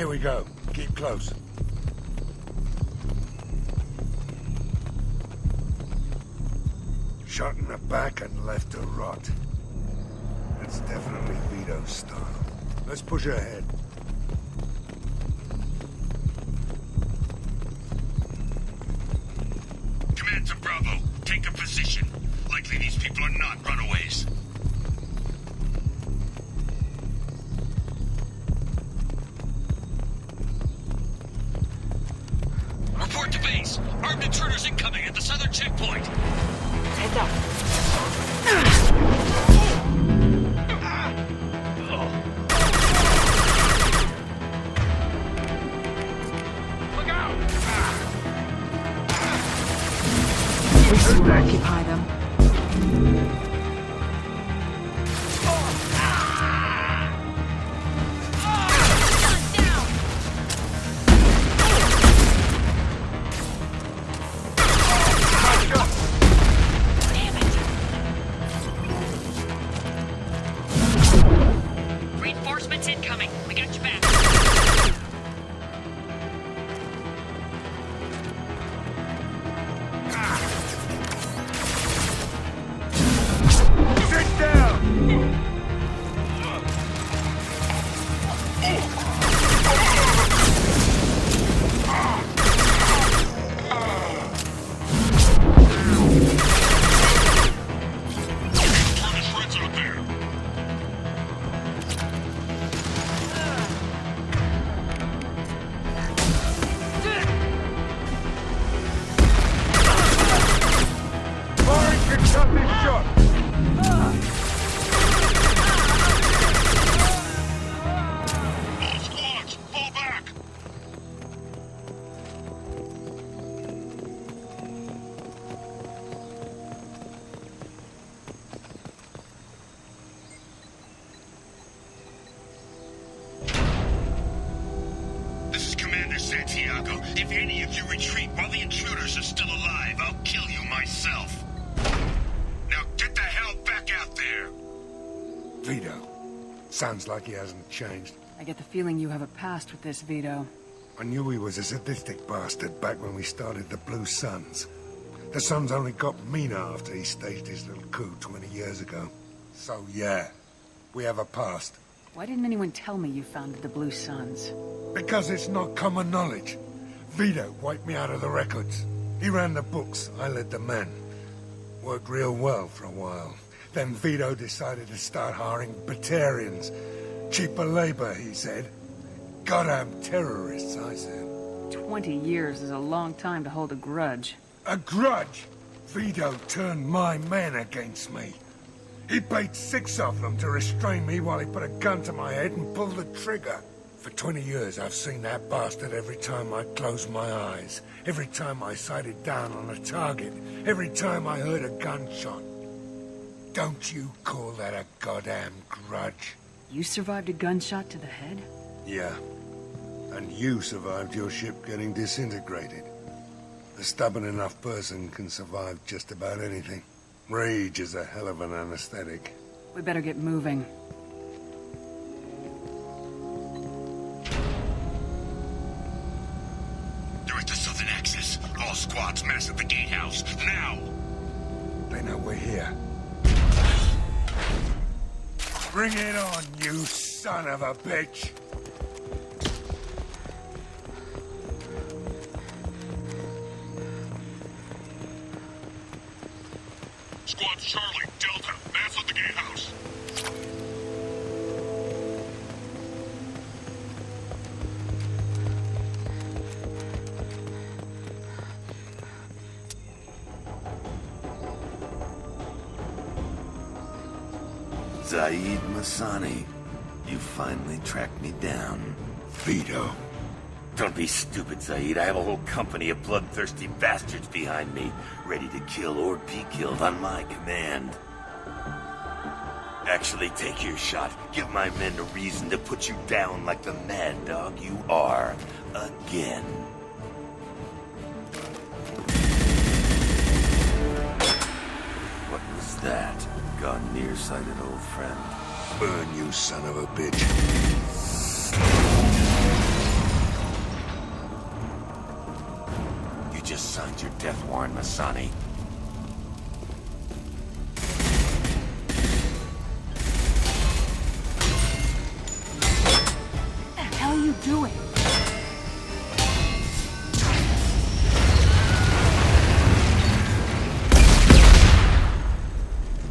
Here we go. Keep close. Shot in the back and left to rot. That's definitely Vito's style. Let's push ahead. Command to Bravo. Take a position. Likely these people are not runaways. Report to base. Armed intruders incoming at the southern checkpoint. Heads up. Look out! We still occupy them. Reinforcements incoming. We got your back. Sit down! Furnace reds out there. Firing can cut this shot! All squads, fall back. This is Commander Santiago. If any of you retreat while the intruders are still alive, I'll kill you myself. Now get the hell back out there! Vito. Sounds like he hasn't changed. I get the feeling you have a past with this, Vito. I knew he was a sadistic bastard back when we started the Blue Suns. The Suns only got meaner after he staged his little coup 20 years ago. So yeah, we have a past. Why didn't anyone tell me you founded the Blue Suns? Because it's not common knowledge. Vito wiped me out of the records. He ran the books, I led the men. Worked real well for a while. Then Vito decided to start hiring Batarians. Cheaper labor, he said. Goddamn terrorists, I said. 20 years is a long time to hold a grudge. A grudge? Vito turned my men against me. He paid 6 of them to restrain me while he put a gun to my head and pulled the trigger. For 20 years, I've seen that bastard every time I closed my eyes. Every time I sighted down on a target. Every time I heard a gunshot. Don't you call that a goddamn grudge? You survived a gunshot to the head? Yeah. And you survived your ship getting disintegrated. A stubborn enough person can survive just about anything. Rage is a hell of an anesthetic. We better get moving. They're at the southern axis. All squads mass at the gatehouse. Now! They know we're here. Bring it on, you son of a bitch! Squad Charlie, Delta, mass at the gatehouse. Zaid Masani, you finally tracked me down. Vito. Don't be stupid, Zaid. I have a whole company of bloodthirsty bastards behind me, ready to kill or be killed on my command. Actually, take your shot. Give my men a reason to put you down like the mad dog you are. Again. What was that? Gone nearsighted, old friend. Burn, you son of a bitch. just signed your death warrant, Masani. What the hell are you doing?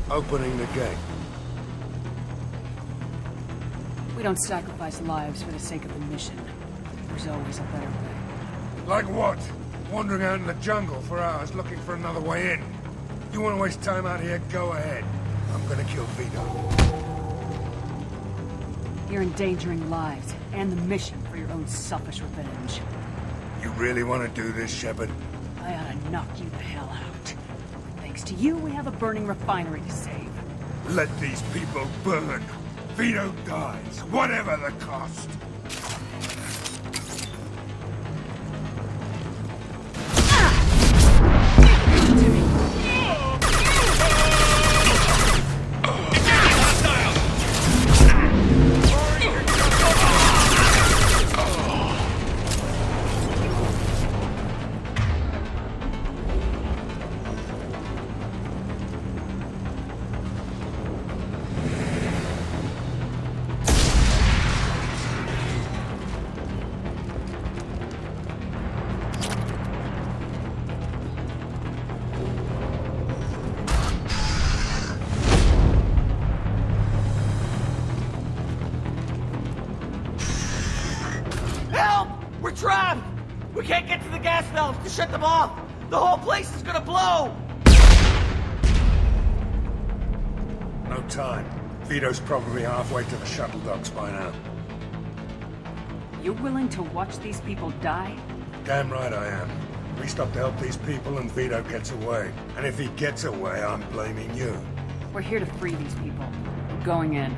Opening the gate. We don't sacrifice lives for the sake of the mission. There's always a better way. Like what? Wandering out in the jungle for hours looking for another way in. You want to waste time out here? Go ahead. I'm gonna kill Vito. You're endangering lives and the mission for your own selfish revenge. You really want to do this, Shepard? I ought to knock you the hell out. Thanks to you, we have a burning refinery to save. Let these people burn. Vito dies, whatever the cost. We're trapped! We can't get to the gas valves to shut them off! The whole place is gonna blow! No time. Vito's probably halfway to the shuttle docks by now. You're willing to watch these people die? Damn right I am. We stop to help these people and Vito gets away. And if he gets away, I'm blaming you. We're here to free these people. We're going in.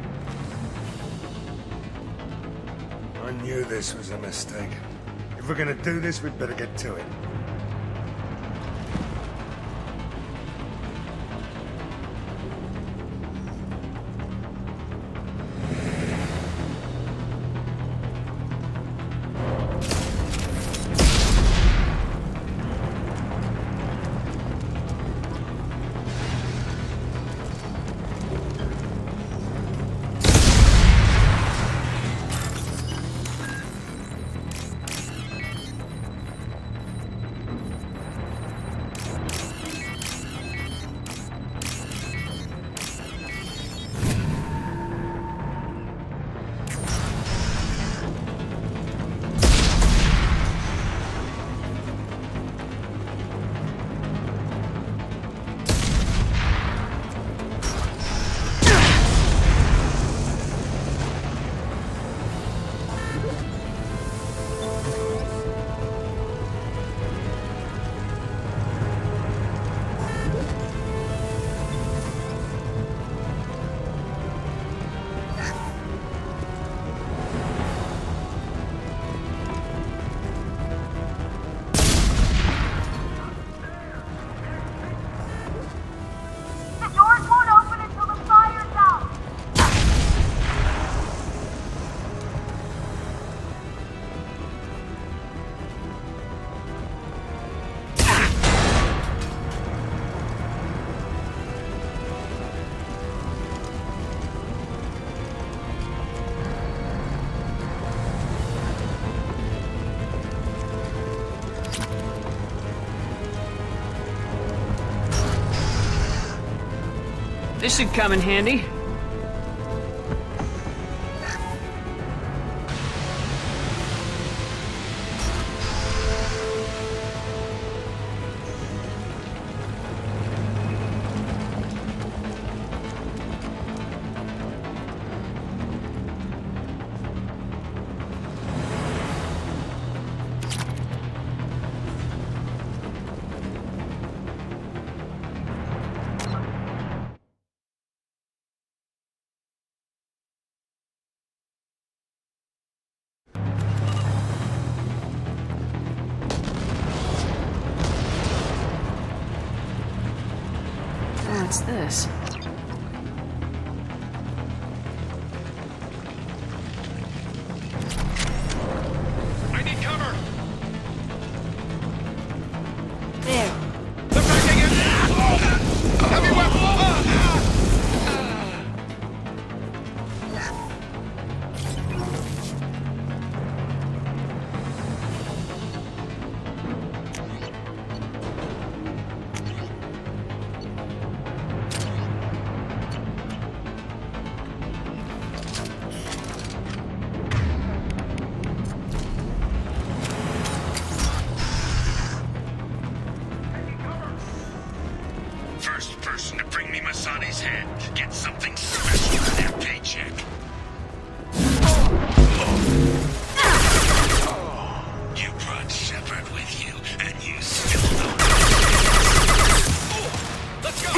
I knew this was a mistake. If we're gonna do this, we'd better get to it. This should come in handy. What's this? I need cover! on his head get something special for their paycheck. You brought Shepard with you, and you still don't know. Let's go!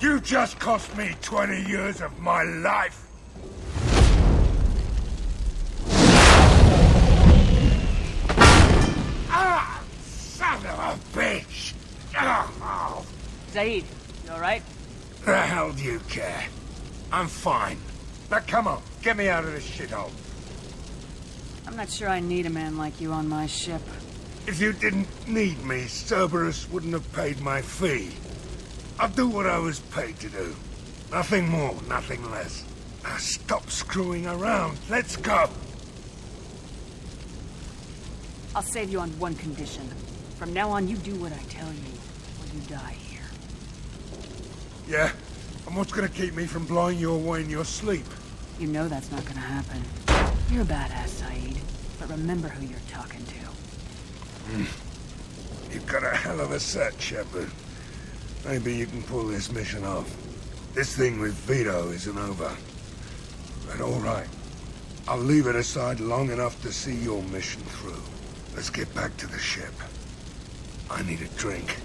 You just cost me 20 years of my life. Ah, son of a bitch! Oh. Zaid, you alright? The hell do you care? I'm fine. Now come on, get me out of this shithole. I'm not sure I need a man like you on my ship. If you didn't need me, Cerberus wouldn't have paid my fee. I'll do what I was paid to do. Nothing more, nothing less. Now stop screwing around. Let's go. I'll save you on one condition. From now on, you do what I tell you, or you die here. Yeah? And what's gonna keep me from blowing you away in your sleep? You know that's not gonna happen. You're a badass, Zaid. But remember who you're talking to. You've got a hell of a set, Shepard. Maybe you can pull this mission off. This thing with Vito isn't over. But all right. I'll leave it aside long enough to see your mission through. Let's get back to the ship. I need a drink.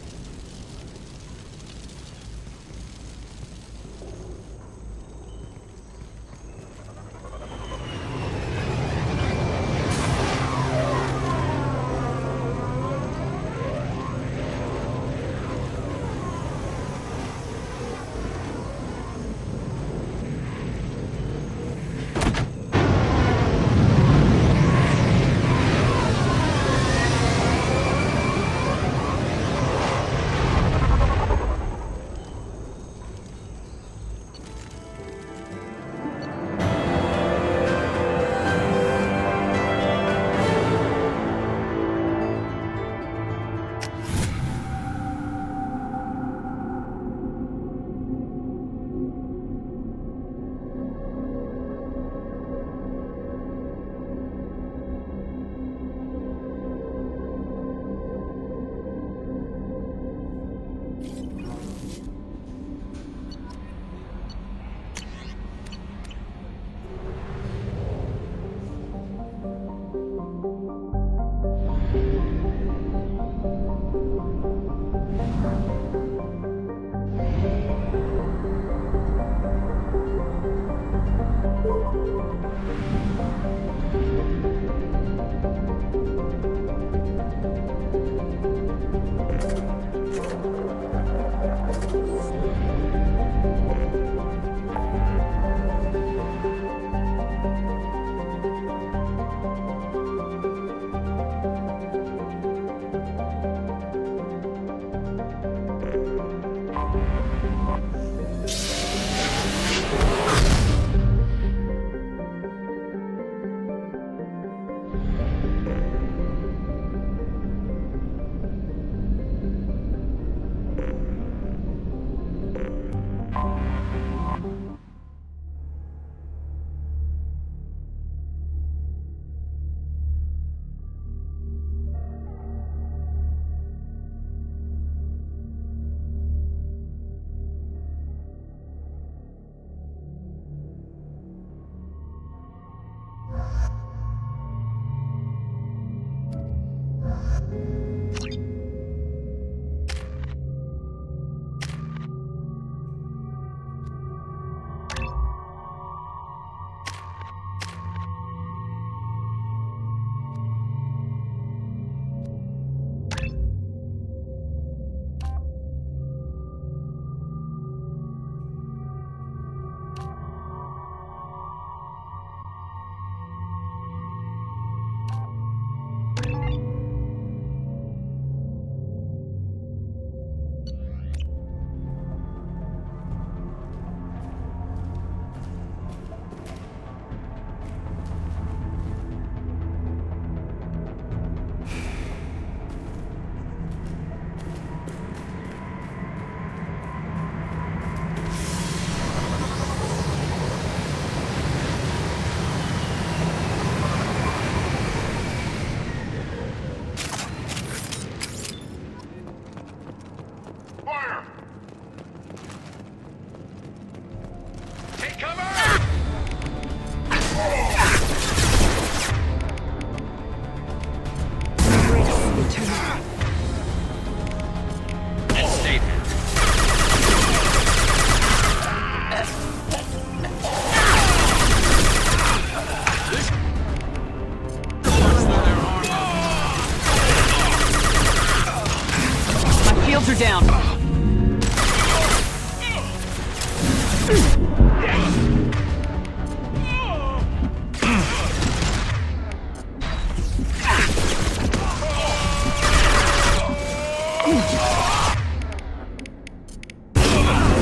shields are down.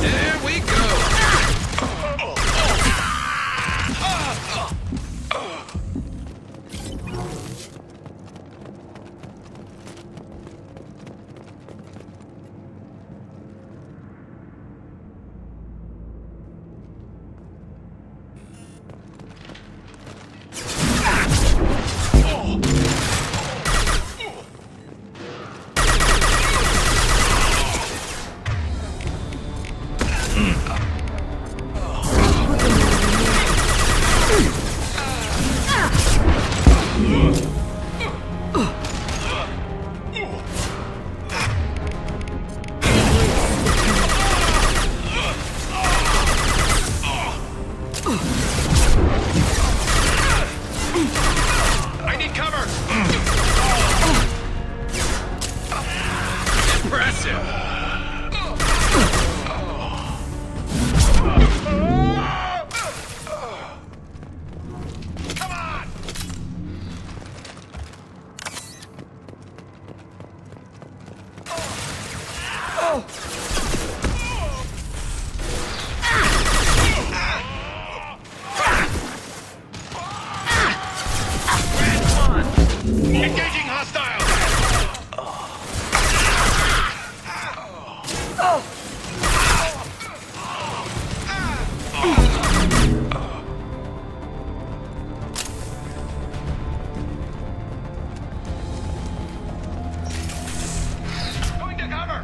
There we go. I need cover. Impressive. Come on. Engaging hostile. Going to cover.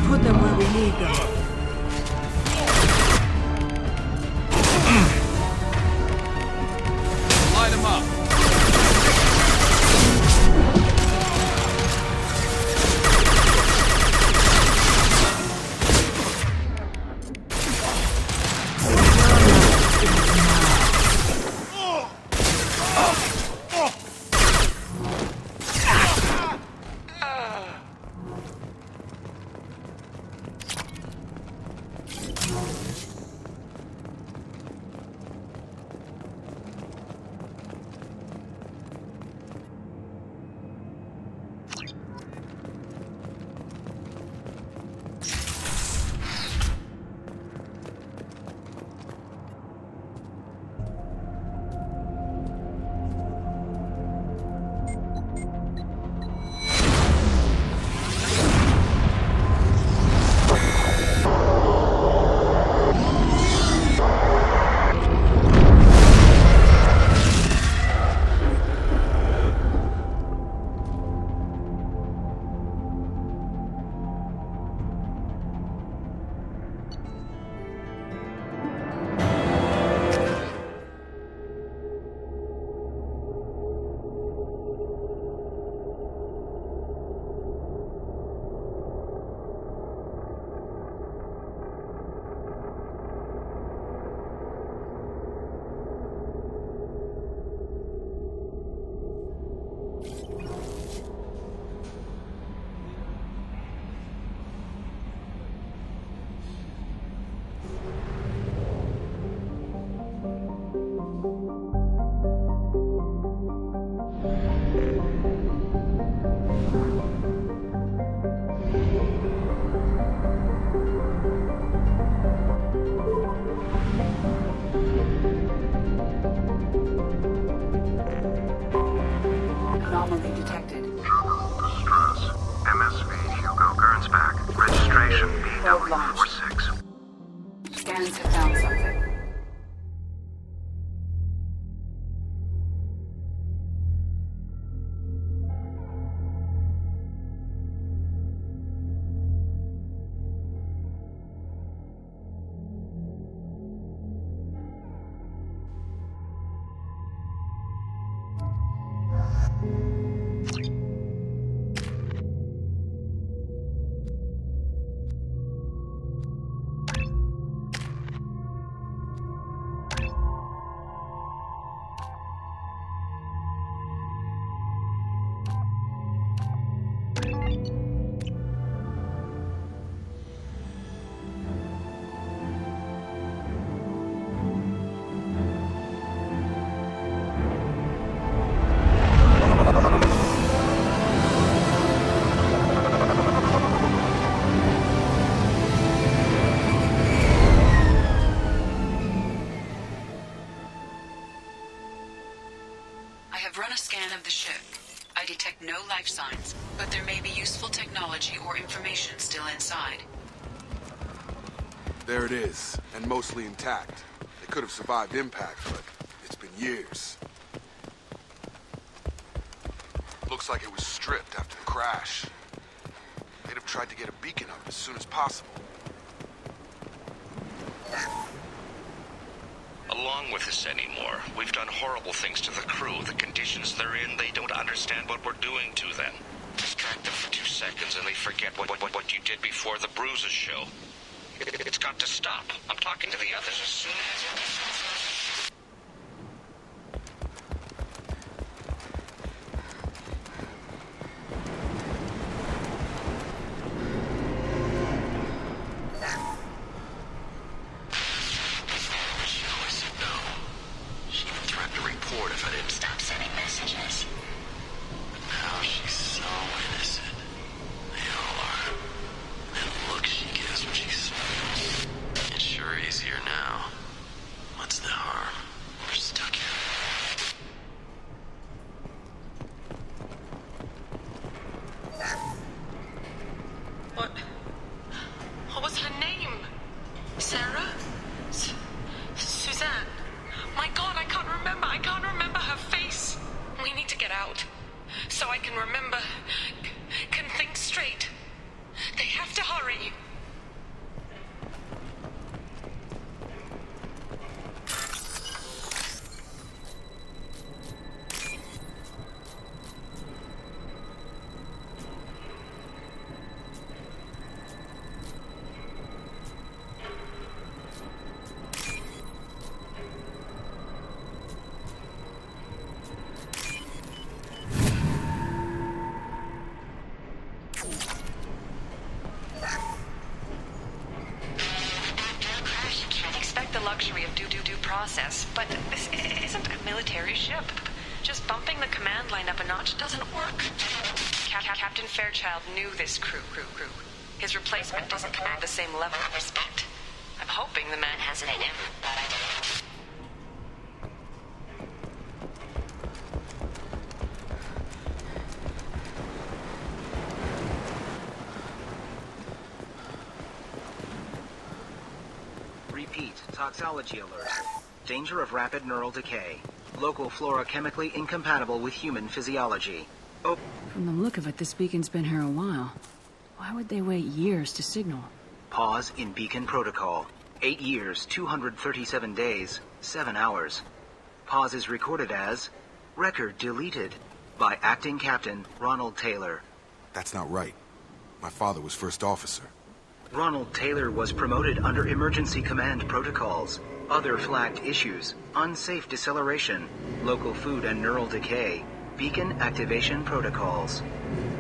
Put them where we need them. Light them up. Anomaly detected. Stress. MSV Hugo Gernsback. Registration BW46. Scans have found something. I've run a scan of the ship. I detect no life signs, but there may be useful technology or information still inside. There it is, and mostly intact. They could have survived impact, but it's been years. Looks like it was stripped after the crash. They'd have tried to get a beacon up as soon as possible. Along with us anymore. We've done horrible things to the crew. The conditions they're in, they don't understand what we're doing to them. Distract them for 2 seconds and they forget what you did before the bruises show. It's got to stop. I'm talking to the others as soon as... luxury of due process, but this isn't a military ship. Just bumping the command line up a notch doesn't work. Captain Fairchild knew this crew. His replacement doesn't command the same level of respect. I'm hoping the man has it in him. Repeat, toxology alert. Danger of rapid neural decay. Local flora chemically incompatible with human physiology. Oh. From the look of it, this beacon's been here a while. Why would they wait years to signal? Pause in beacon protocol. 8 years, 237 days, 7 hours. Pause is recorded as record deleted by acting captain Ronald Taylor. That's not right. My father was first officer. Ronald Taylor was promoted under emergency command protocols. Other flagged issues: unsafe deceleration, local food and neural decay, beacon activation protocols.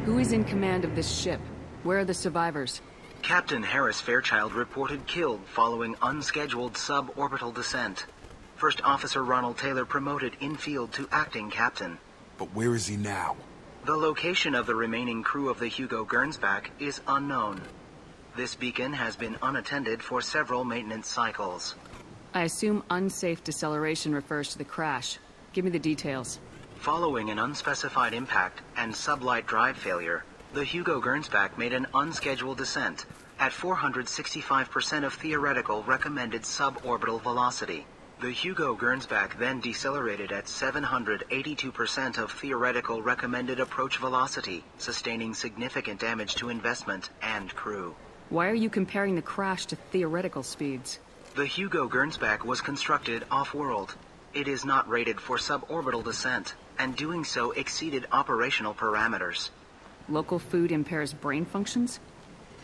Who is in command of this ship? Where are the survivors? Captain Harris Fairchild reported killed following unscheduled suborbital descent. First Officer Ronald Taylor promoted in-field to acting captain. But where is he now? The location of the remaining crew of the Hugo Gernsback is unknown. This beacon has been unattended for several maintenance cycles. I assume unsafe deceleration refers to the crash. Give me the details. Following an unspecified impact and sublight drive failure, the Hugo Gernsback made an unscheduled descent at 465% of theoretical recommended suborbital velocity. The Hugo Gernsback then decelerated at 782% of theoretical recommended approach velocity, sustaining significant damage to investment and crew. Why are you comparing the crash to theoretical speeds? The Hugo Gernsback was constructed off-world. It is not rated for suborbital descent, and doing so exceeded operational parameters. Local food impairs brain functions?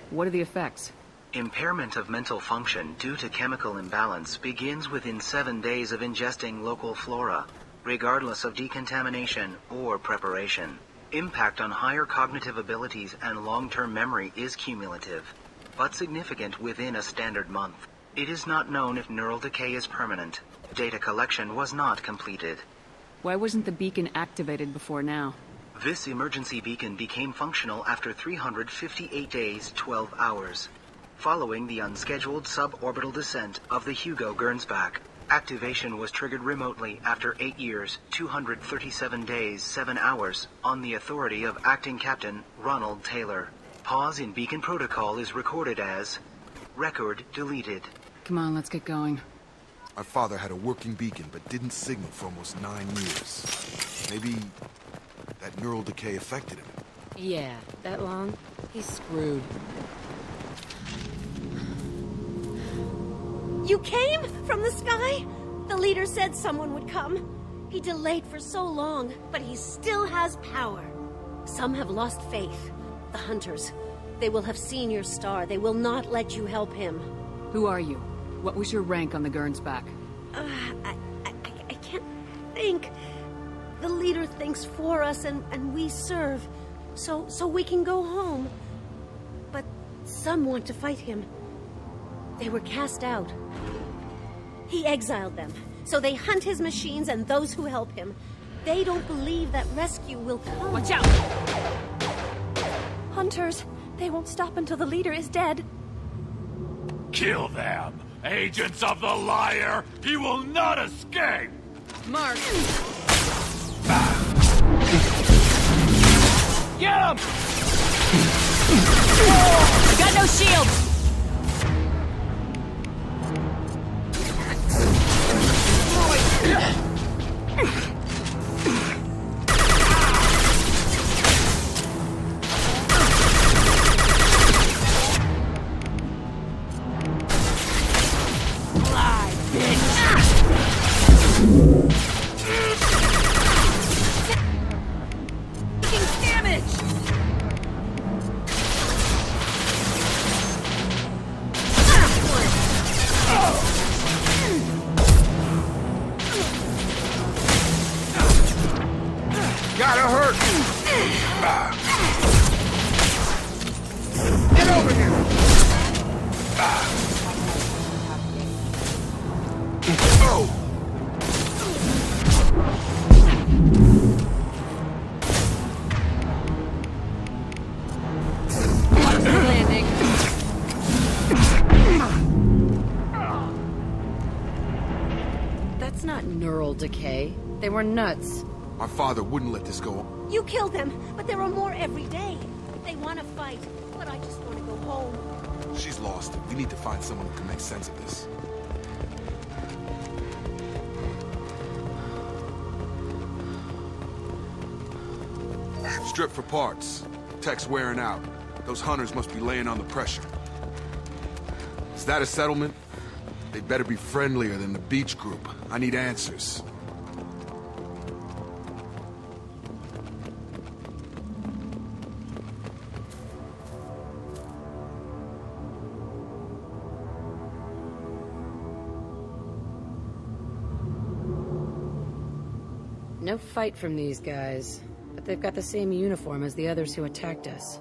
What are the effects? Impairment of mental function due to chemical imbalance begins within 7 days of ingesting local flora, regardless of decontamination or preparation. Impact on higher cognitive abilities and long-term memory is cumulative, but significant within a standard month. It is not known if neural decay is permanent. Data collection was not completed. Why wasn't the beacon activated before now? This emergency beacon became functional after 358 days, 12 hours, following the unscheduled suborbital descent of the Hugo Gernsback. Activation was triggered remotely after 8 years, 237 days, 7 hours, on the authority of Acting Captain Ronald Taylor. Pause in beacon protocol is recorded as record deleted. Come on, let's get going. My father had a working beacon, but didn't signal for almost 9 years. Maybe that neural decay affected him. Yeah, that long? He's screwed. You came from the sky? The leader said someone would come. He delayed for so long, but he still has power. Some have lost faith. The hunters. They will have seen your star. They will not let you help him. Who are you? What was your rank on the Gernsback? I can't think. The leader thinks for us and we serve. So we can go home. But some want to fight him. They were cast out. He exiled them. So they hunt his machines and those who help him. They don't believe that rescue will come. Watch out! Hunters, they won't stop until the leader is dead. Kill them! Agents of the liar! He will not escape! Mark! Get him! I got no shields! Gotta hurt! Get over here! Oh! Landing. That's not neural decay. They were nuts. My father wouldn't let this go on. You killed them, but there are more every day. They want to fight, but I just want to go home. She's lost. We need to find someone who can make sense of this. Strip for parts. Tech's wearing out. Those hunters must be laying on the pressure. Is that a settlement? They better be friendlier than the beach group. I need answers. No fight from these guys, but they've got the same uniform as the others who attacked us.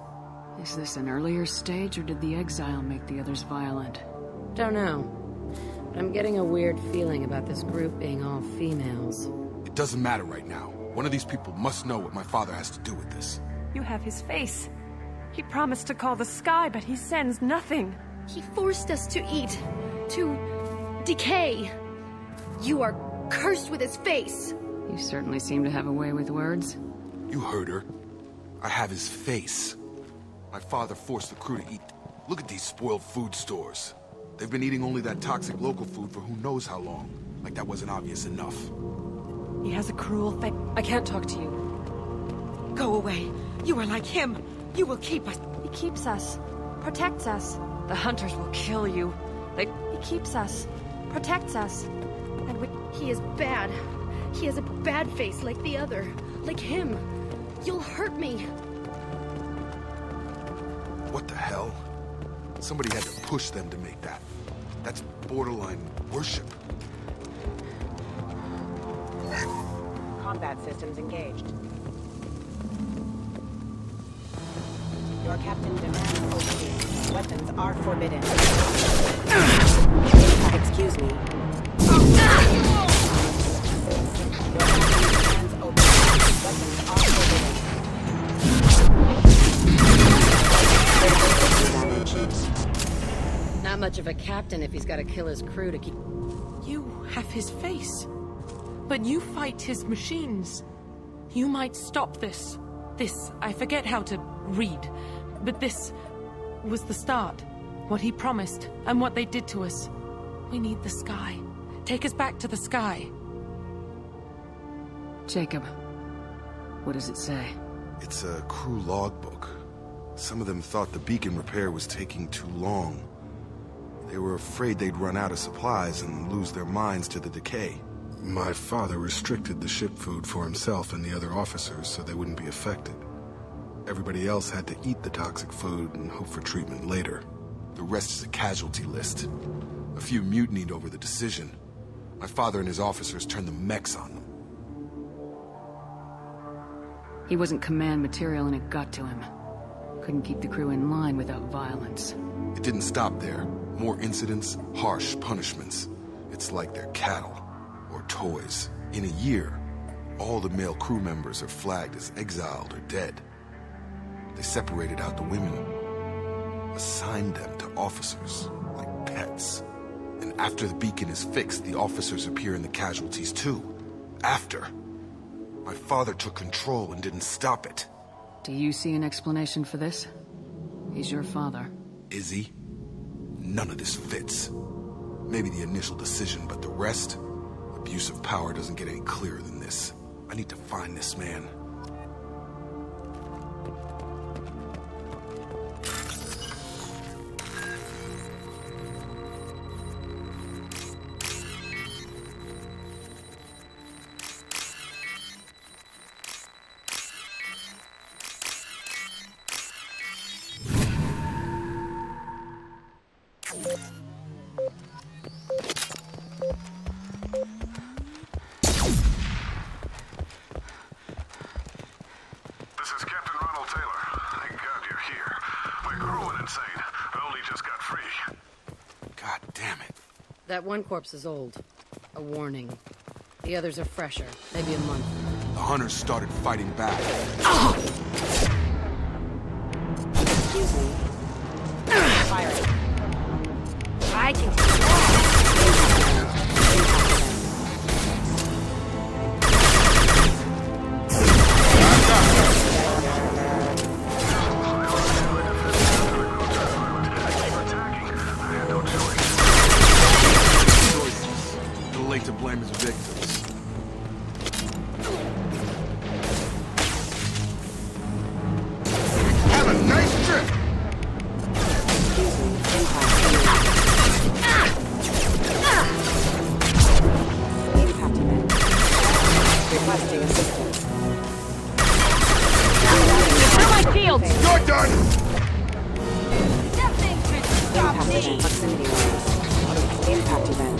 Is this an earlier stage, or did the exile make the others violent? Don't know. But I'm getting a weird feeling about this group being all females. It doesn't matter right now. One of these people must know what my father has to do with this. You have his face. He promised to call the sky, but he sends nothing. He forced us to eat, to decay. You are cursed with his face. You certainly seem to have a way with words. You heard her. I have his face. My father forced the crew to eat. Look at these spoiled food stores. They've been eating only that toxic local food for who knows how long. Like that wasn't obvious enough. He has a cruel thing. I can't talk to you. Go away. You are like him. You will keep us. He keeps us. Protects us. The hunters will kill you. He keeps us. Protects us. And he is bad. He has a bad face like the other. Like him. You'll hurt me. What the hell? Somebody had to push them to make that. That's borderline worship. Combat systems engaged. Your captain demands opening. Weapons are forbidden. Excuse me. Not much of a captain if he's got to kill his crew to keep... You have his face. But you fight his machines. You might stop this. This, I forget how to read, but this was the start. What he promised, and what they did to us. We need the sky. Take us back to the sky. Jacob, what does it say? It's a crew logbook. Some of them thought the beacon repair was taking too long. They were afraid they'd run out of supplies and lose their minds to the decay. My father restricted the ship food for himself and the other officers so they wouldn't be affected. Everybody else had to eat the toxic food and hope for treatment later. The rest is a casualty list. A few mutinied over the decision. My father and his officers turned the mechs on them. He wasn't command material and it got to him. Couldn't keep the crew in line without violence. It didn't stop there. More incidents, harsh punishments. It's like they're cattle. Or toys. In a year, all the male crew members are flagged as exiled or dead. They separated out the women. Assigned them to officers, like pets. And after the beacon is fixed, the officers appear in the casualties too. After. My father took control and didn't stop it. Do you see an explanation for this? He's your father. Is he? None of this fits. Maybe the initial decision, but the rest? Abuse of power doesn't get any clearer than this. I need to find this man. That one corpse is old. A warning. The others are fresher, maybe a month. The hunters started fighting back. Excuse me. Firing. I can... To blame his victims. Have a nice trip! Impact event. Requesting assistance. They're my shields! You're done! Nothing could stop me! Proximity lines. Impact event.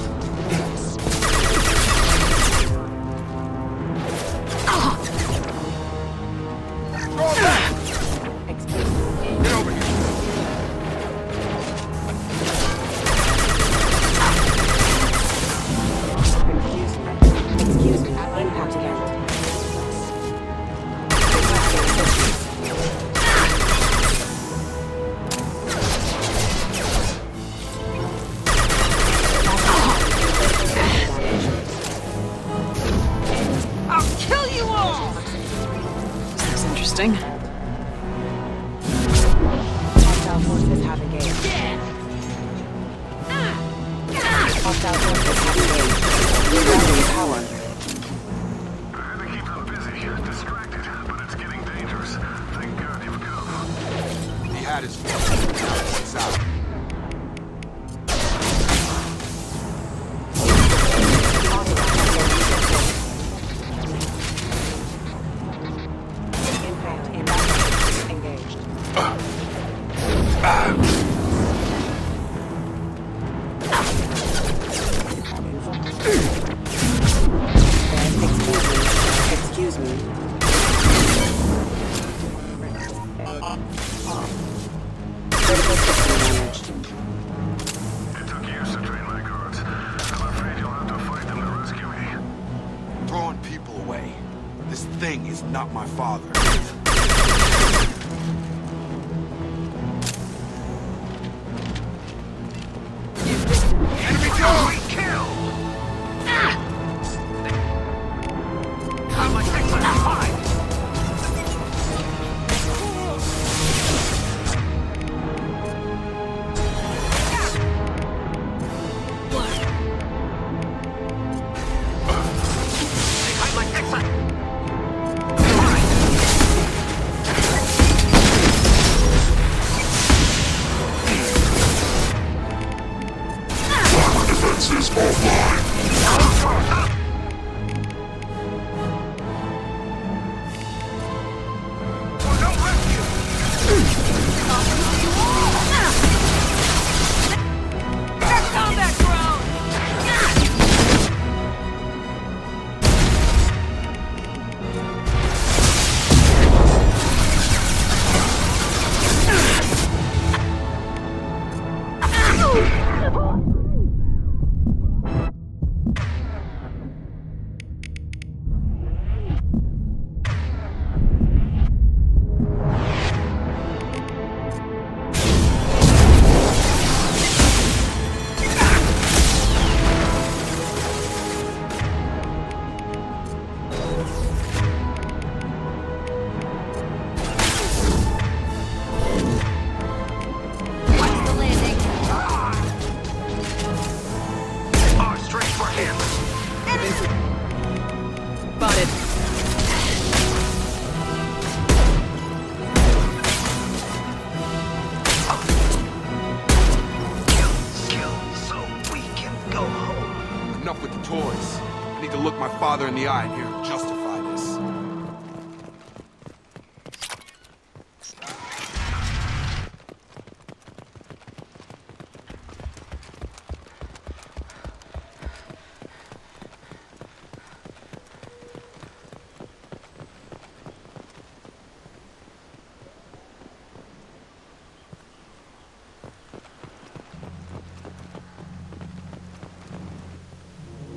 father in the eye and hear him justify this.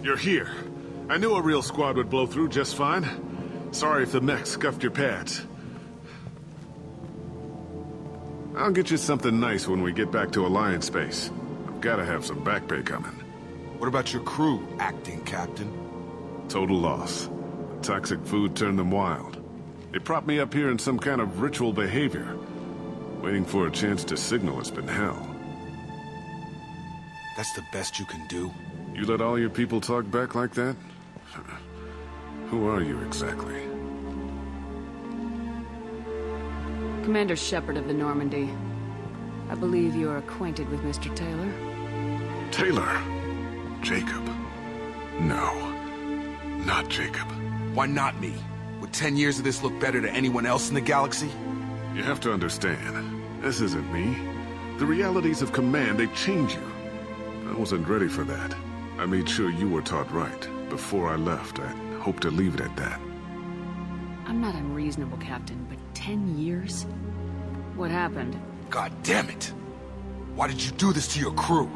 You're here. I knew a real squad would blow through just fine. Sorry if the mech scuffed your pads. I'll get you something nice when we get back to Alliance Base. I've gotta have some back pay coming. What about your crew, acting captain? Total loss. The toxic food turned them wild. They propped me up here in some kind of ritual behavior. Waiting for a chance to signal has been hell. That's the best you can do? You let all your people talk back like that? Who are you exactly? Commander Shepard of the Normandy. I believe you are acquainted with Mr. Taylor. Taylor? Jacob? No. Not Jacob. Why not me? Would 10 years of this look better to anyone else in the galaxy? You have to understand, this isn't me. The realities of command, they change you. I wasn't ready for that. I made sure you were taught right. Before I left, I hoped to leave it at that. I'm not unreasonable, Captain, but 10 years? What happened? God damn it! Why did you do this to your crew?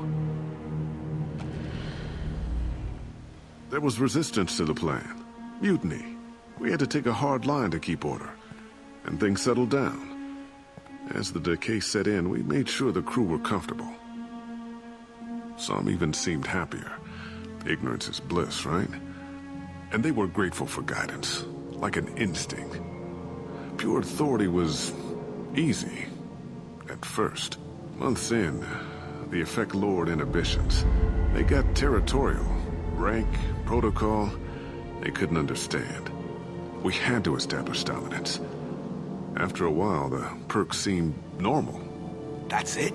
There was resistance to the plan. Mutiny. We had to take a hard line to keep order. And things settled down. As the decay set in, we made sure the crew were comfortable. Some even seemed happier. Ignorance is bliss, right? And they were grateful for guidance, like an instinct. Pure authority was easy, at first. Months in, the effect lowered inhibitions. They got territorial. Rank, protocol, they couldn't understand. We had to establish dominance. After a while, the perks seemed normal. That's it?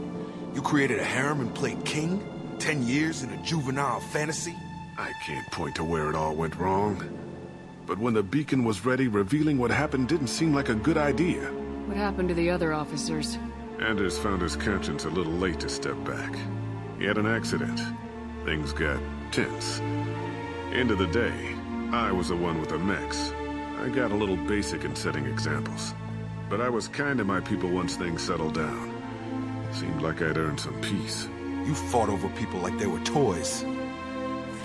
You created a harem and played king? 10 years in a juvenile fantasy? I can't point to where it all went wrong. But when the beacon was ready, revealing what happened didn't seem like a good idea. What happened to the other officers? Anders found his conscience a little late to step back. He had an accident. Things got tense. End of the day, I was the one with the mechs. I got a little basic in setting examples. But I was kind to my people once things settled down. Seemed like I'd earned some peace. You fought over people like they were toys.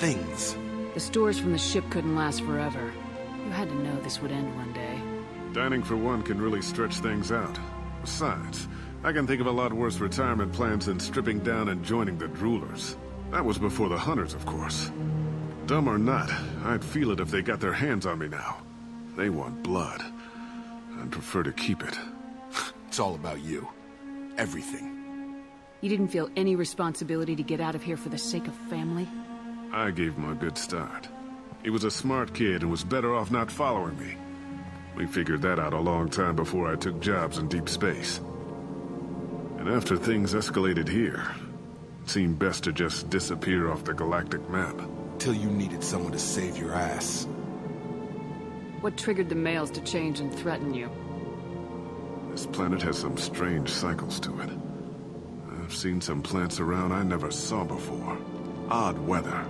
Things. The stores from the ship couldn't last forever. You had to know this would end one day. Dining for one can really stretch things out. Besides, I can think of a lot worse retirement plans than stripping down and joining the droolers. That was before the hunters, of course. Dumb or not, I'd feel it if they got their hands on me now. They want blood. I'd prefer to keep it. It's all about you. Everything. You didn't feel any responsibility to get out of here for the sake of family? I gave him a good start. He was a smart kid and was better off not following me. We figured that out a long time before I took jobs in deep space. And after things escalated here, it seemed best to just disappear off the galactic map. Till you needed someone to save your ass. What triggered the males to change and threaten you? This planet has some strange cycles to it. I've seen some plants around I never saw before. Odd weather.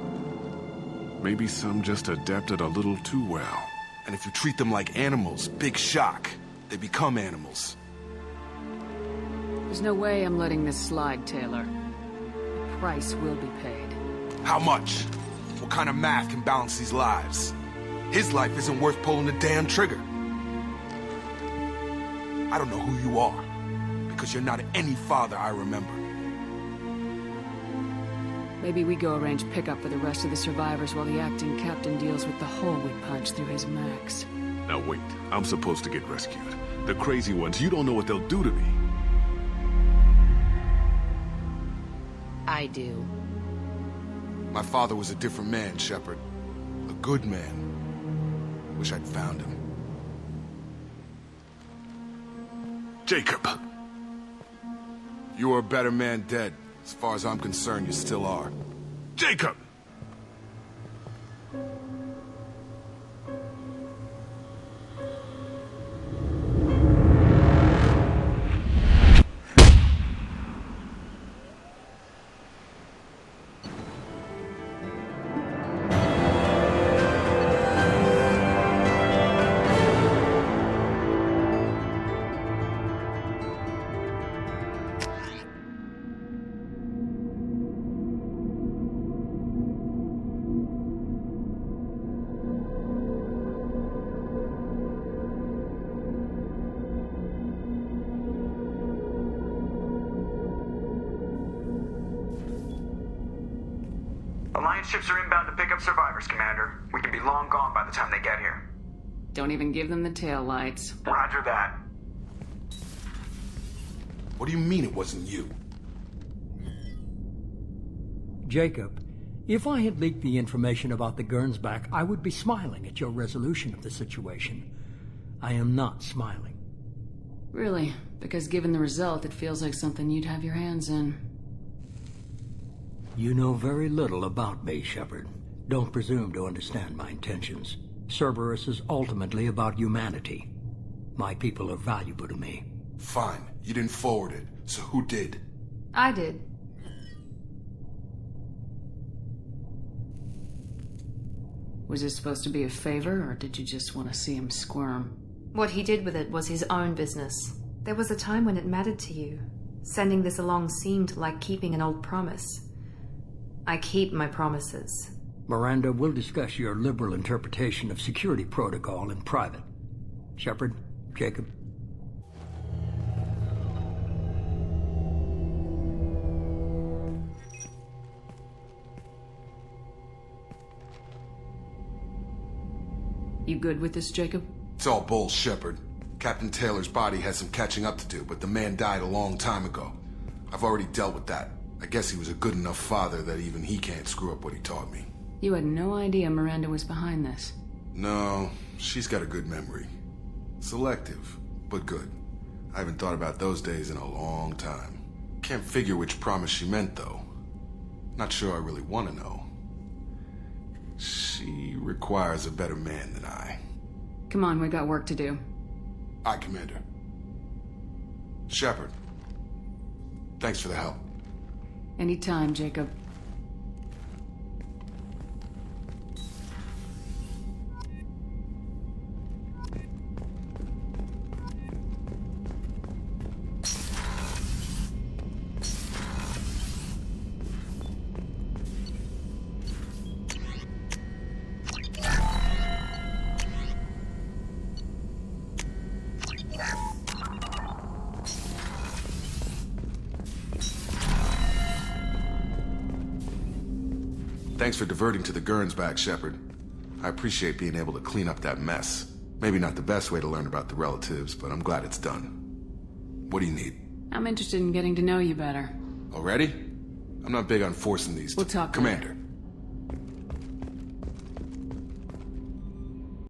Maybe some just adapted a little too well. And if you treat them like animals, big shock. They become animals. There's no way I'm letting this slide, Taylor. The price will be paid. How much? What kind of math can balance these lives? His life isn't worth pulling the damn trigger. I don't know who you are, because you're not any father I remember. Maybe we go arrange pickup for the rest of the survivors while the acting captain deals with the hole we punched through his max. Now wait, I'm supposed to get rescued. The crazy ones, you don't know what they'll do to me. I do. My father was a different man, Shepard. A good man. Wish I'd found him. Jacob! You were a better man dead. As far as I'm concerned, you still are. Jacob! Alliance ships are inbound to pick up survivors, Commander. We can be long gone by the time they get here. Don't even give them the tail lights. Roger that. What do you mean it wasn't you? Jacob, if I had leaked the information about the Gernsback, I would be smiling at your resolution of the situation. I am not smiling. Really? Because given the result, it feels like something you'd have your hands in. You know very little about me, Shepard. Don't presume to understand my intentions. Cerberus is ultimately about humanity. My people are valuable to me. Fine. You didn't forward it. So who did? I did. Was it supposed to be a favor, or did you just want to see him squirm? What he did with it was his own business. There was a time when it mattered to you. Sending this along seemed like keeping an old promise. I keep my promises. Miranda, we'll discuss your liberal interpretation of security protocol in private. Shepard, Jacob. You good with this, Jacob? It's all bull, Shepard. Captain Taylor's body has some catching up to do, but the man died a long time ago. I've already dealt with that. I guess he was a good enough father that even he can't screw up what he taught me. You had no idea Miranda was behind this. No, she's got a good memory. Selective, but good. I haven't thought about those days in a long time. Can't figure which promise she meant, though. Not sure I really want to know. She requires a better man than I. Come on, we got work to do. Aye, Commander. Shepard. Thanks for the help. Anytime, Jacob. Thanks for diverting to the Gernsback, Shepard. I appreciate being able to clean up that mess. Maybe not the best way to learn about the relatives, but I'm glad it's done. What do you need? I'm interested in getting to know you better. Already? I'm not big on forcing these. We'll talk Commander. later.